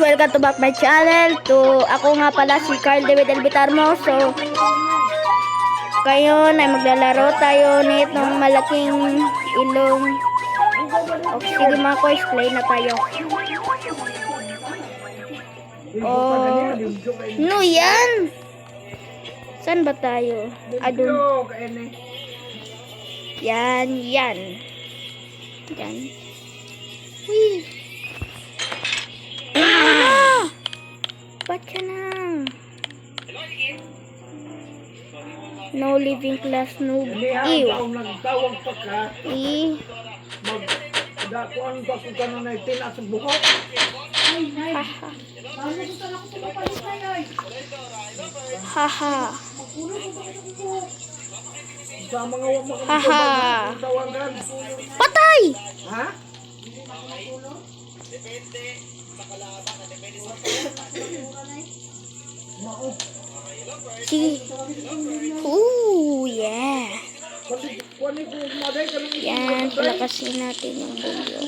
welcome to back my channel. Ako nga pala si Carl David Elbitarmo. So, ngayon ay maglalaro tayo nitong malaking ilong. Okay, sige mga koys, play na tayo. Oh, no yan! Saan ba tayo? Adun. Yan. Yan. Wee! Ba't ka na? No living class noob. Ew. Nagtawag pa ka. Magdakuan pa kung ka na itinasa buhok. Haha. Sa mga Haha. tawagan. Patay! Ha? Sige. Ooh, yeah. Kuan ko maday ka nang Yan, palakasin natin yung video.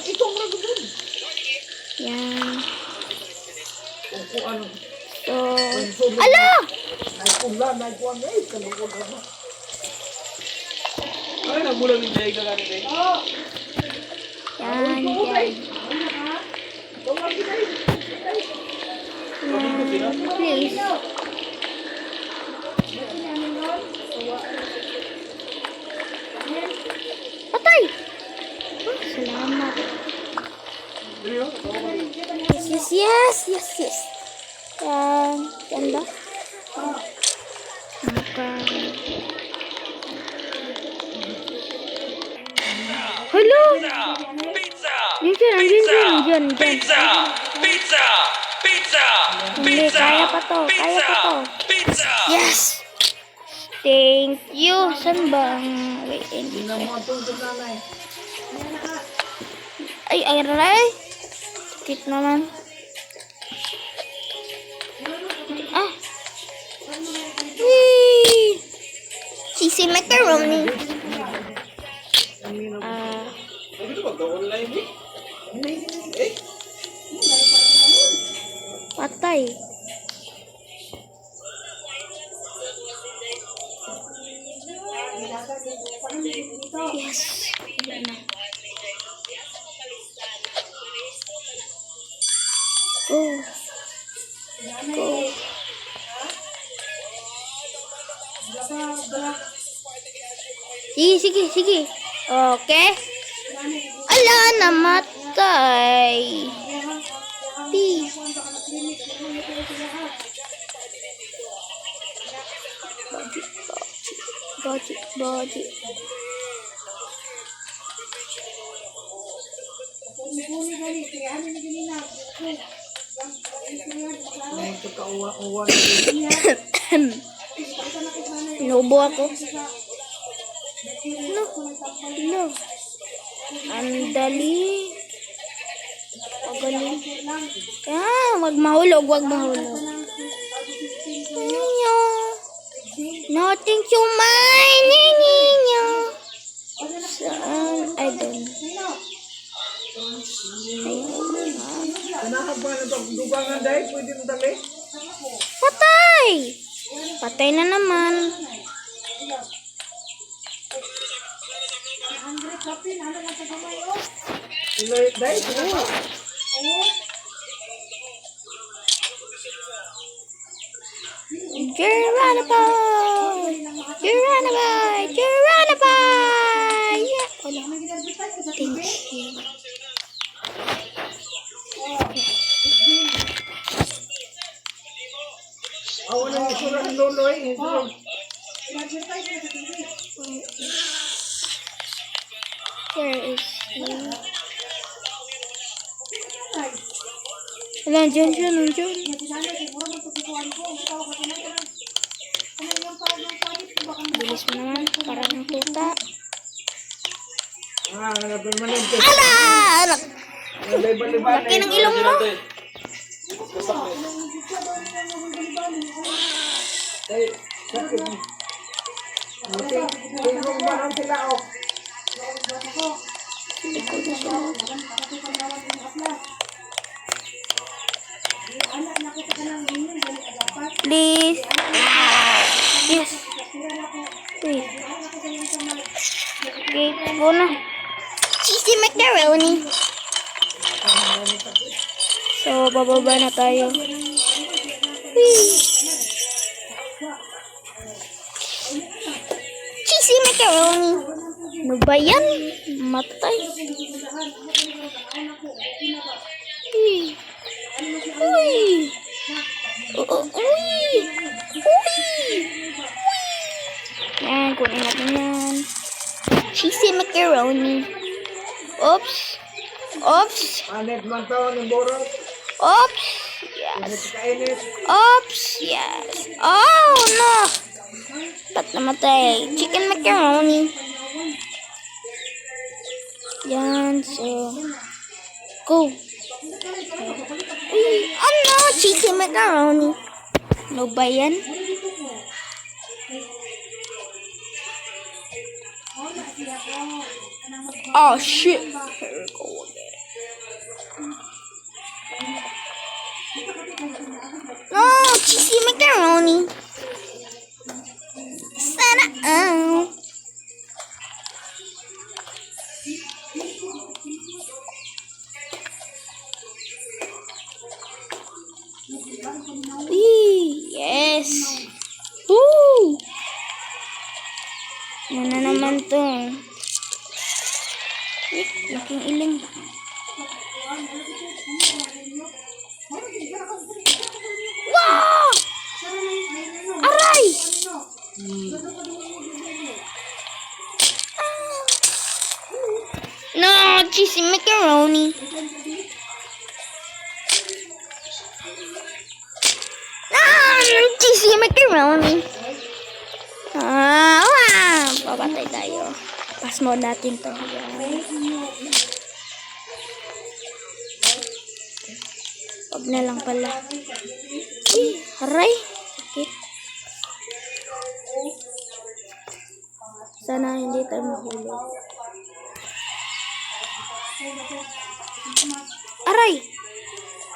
ito ang ragon. Yan. Kung ano. So, ala! Ay kulan, ay kuan ay kalungkot ba. Ay, nagulang yung day ka ganit eh. Yan. Please. Patay! Oh, salamat. Yes. Yan ba? Hello! Diyan. Hindi, kaya pa to. Yes! Thank you. Saan ba? Wait, hindi ko. Ay, aray. Tikit naman. Whee! Cheesy macaroni. Patay. Yes. Go. Sige. Okay. Ala, namatay. Body. Inubo ako. No. Ang dali. Magaling. Wag mahulog. Ninyo. Nothing to mine. Ninyo. Saan? I don't know. Kanahaba na to dugangan dai pwede mo dali. Patay na naman. Ilay dai. Geronimo! Yeah. Thank you. Awan ang isuran loloy. Where is he? Wala, dyan. Bilis mo naman, parang ng puta. Hanapin mo lang. Ala! Liban. Laki ng ilong mo. Ay, sakit. Tingong ba ang sila o? Bilis. Yes. Wait. Okay, go na. Cheesy macaroni. So, bababa na tayo. Whee! Cheesy macaroni. Ano ba yan? Matay. Uy. Uy. Uy. Yan, kunin natin yan. Cheesy macaroni. Oops. Oops. Anet man taon ng borot. Oops. Yes. Kainit. Oops. Yes. Oh, no. Ba't namatay? Chicken macaroni. Yan, so. Go. Uy, ano? Cheesy macaroni. Ano ba yan? Oh, shit. Here we go again. No, cheesy macaroni. Sana all. Yes. Woo! Yan na naman to. Laking iling. Wow! Aray! No, cheesy macaroni. Cheesy macaroni. Papatay tayo. Pass mode natin to. Wag na lang pala. Aray. Okay. Sana hindi tayo mahulog. Aray.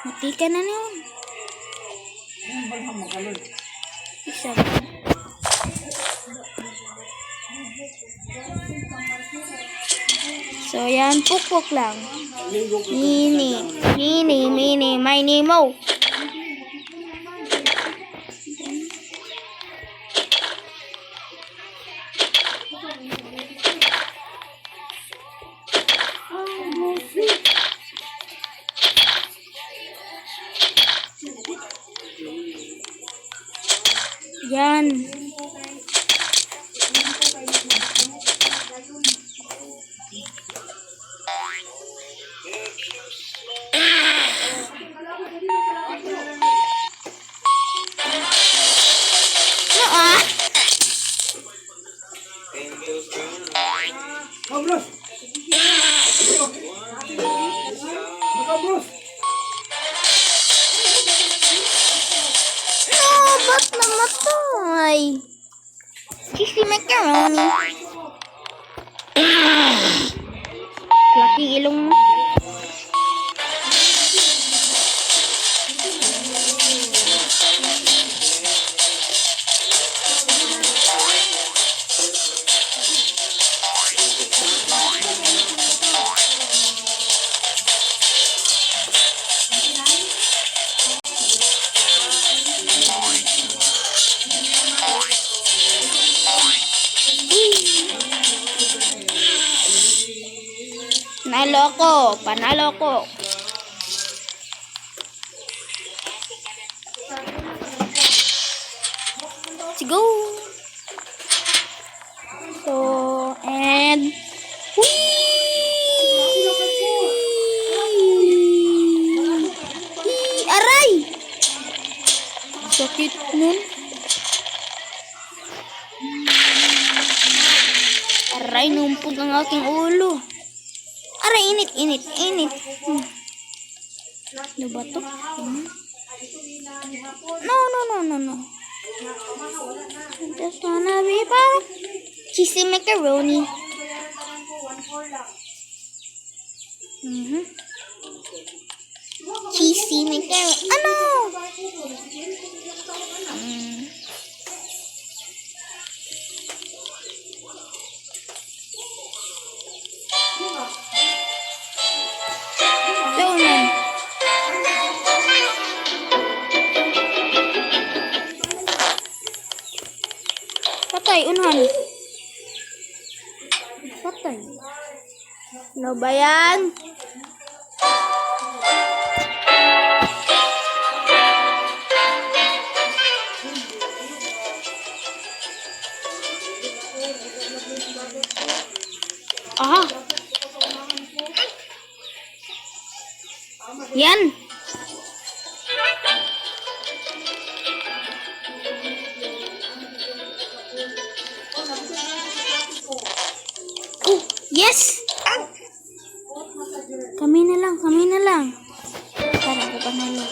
Mati ka na yun. Isa. So, yan. Pukpuk lang. Mini, mini, mo. Yan. Kablos! Kablos! No, ba't namatay? Cheesy macaroni. Laki ilong mo. Panalo ko. Let's go. So, and aray! Sakit nun. Aray, numpog ang aking ulo. Aray, init. Ano ba to? No. Just wanna be back. Cheesy macaroni. Cheesy macaroni. Ano? Daunan. Patay, unhan. Patay. Ano ba yan? Aha. Yan. Oh, yes. Kami na lang, kami na lang. Para ako panalo.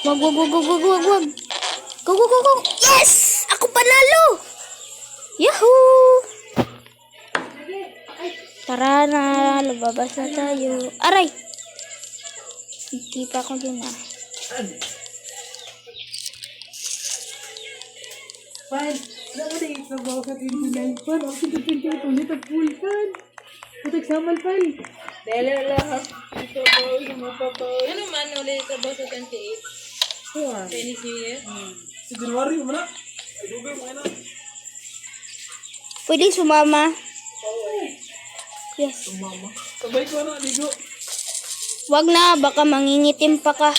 Wag, wag, wag, wag, wag, wag, wag. Go, go, go, go. Yes! Ako panalo! Yahoo! Tara na, lumabas na tayo. Aray! Hindi pa ako dyan ah. Pan, alam mo na itrabaho ka 29 pan. Ako 28 ulit ang full pan. Putak samal pan. Dahil lang. Ito ba yung mapapaw? Ano man ulit ka ba sa 28? Kuha. Chinese New Year? Sa January mo na. Ay, dugay mo na. Pwede sumama. Yes. Mama. Sabay ko na, ligo. Wag na, baka mangingitim pa ka.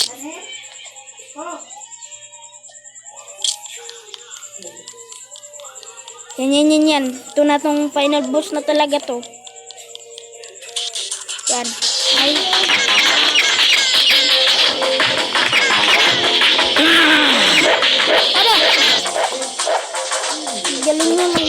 Ah. Yan. Ito na tong final boss na talaga to. Yan. Ay. Ano? Galing naman.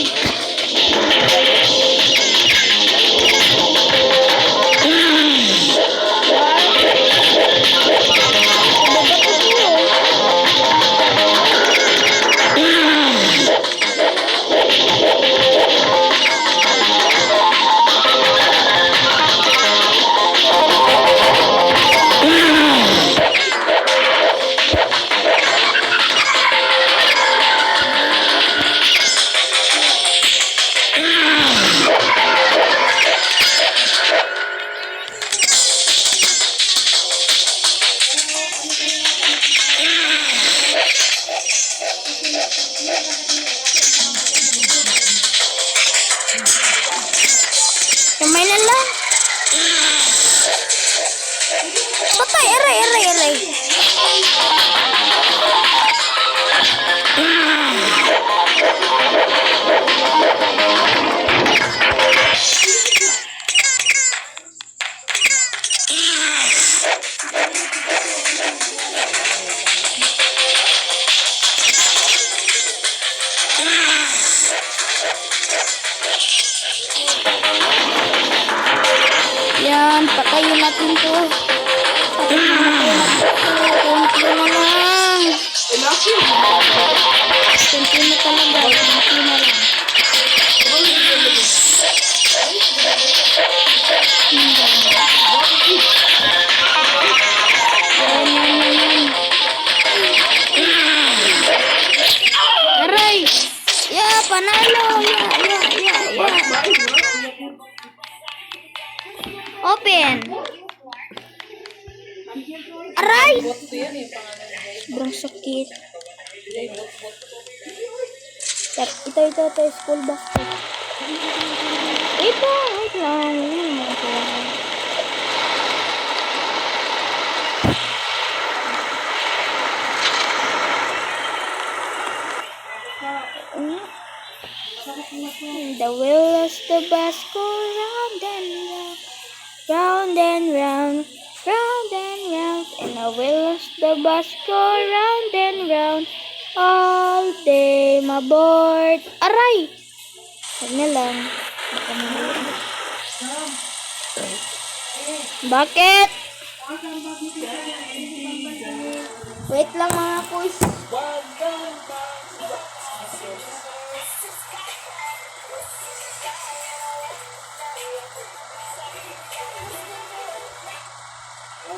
Kamay na lang. Patay, aray. Yan, patayin natin to. Kunti na lang. Kunti na talaga. Kunti na lang. Yan. Aray! Yeah, panalo! Yeah. Open! Aray! Sobrang sakit. Ito, school basket. Wait lang. The wheels of the bus go round and round, round and round, round and round, and the wheels of the bus go round and round, all day my board. Aray! Huwag na lang. Bakit? Wait lang mga kuys.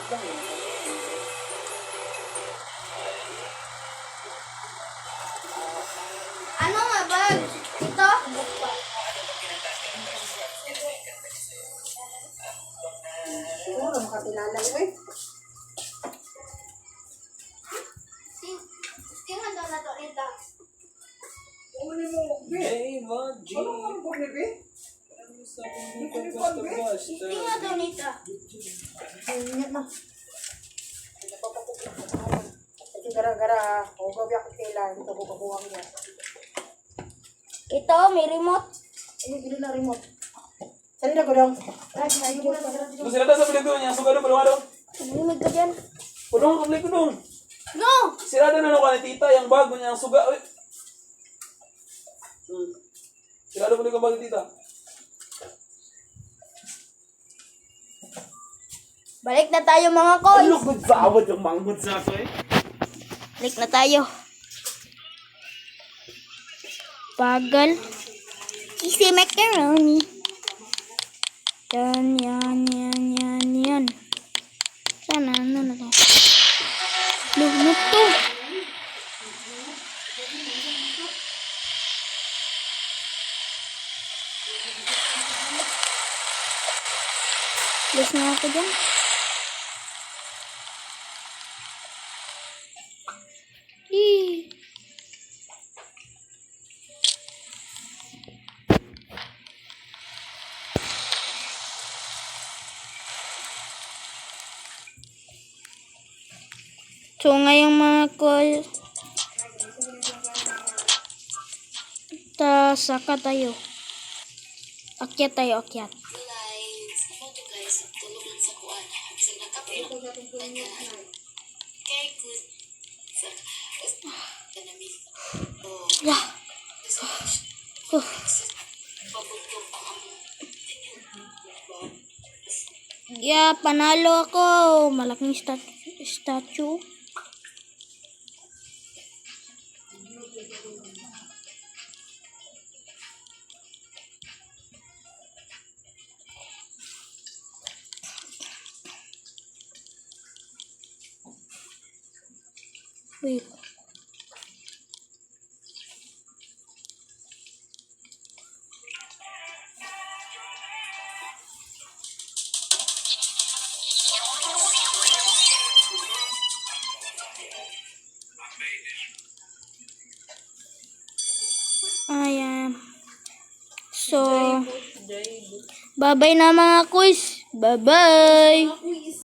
Ano nga bag? Ito? Siguro, makakilala mo eh. Tingnan daw na to, ito. Hey, Maji. Ano ang bebe? Tingnan daw nito. Ingat na. Kasi gara-gara, o gabi ako kailan, ito ko kabuhang niya. Ito, may remote. Ini na remote. Sali na ko dong. Ay, sinayin ko na. Kung sila sa bilik doon, yung suga doon, palawa doon. Nanimig ka dyan. Pulong ang bilik ko doon. No! Sila doon ano ka ni tita, yung bago niya, ang suga. Uy. Sila doon bilik ang bago ni tita. Balik na tayo mga koy. Ano, good sa awad yung manghod sa ako eh. Balik na tayo. Bagal. Easy macaroni. Yan. Sana, ano na to? Lumot to. Bilis na ako dyan. Eee. So, ngayong mga call, saka tayo. Akyat tayo, akyat. Lah. Yeah, panalo ako. Malaking statue. Wait. Ayan. So, bye-bye na mga quiz. Bye-bye.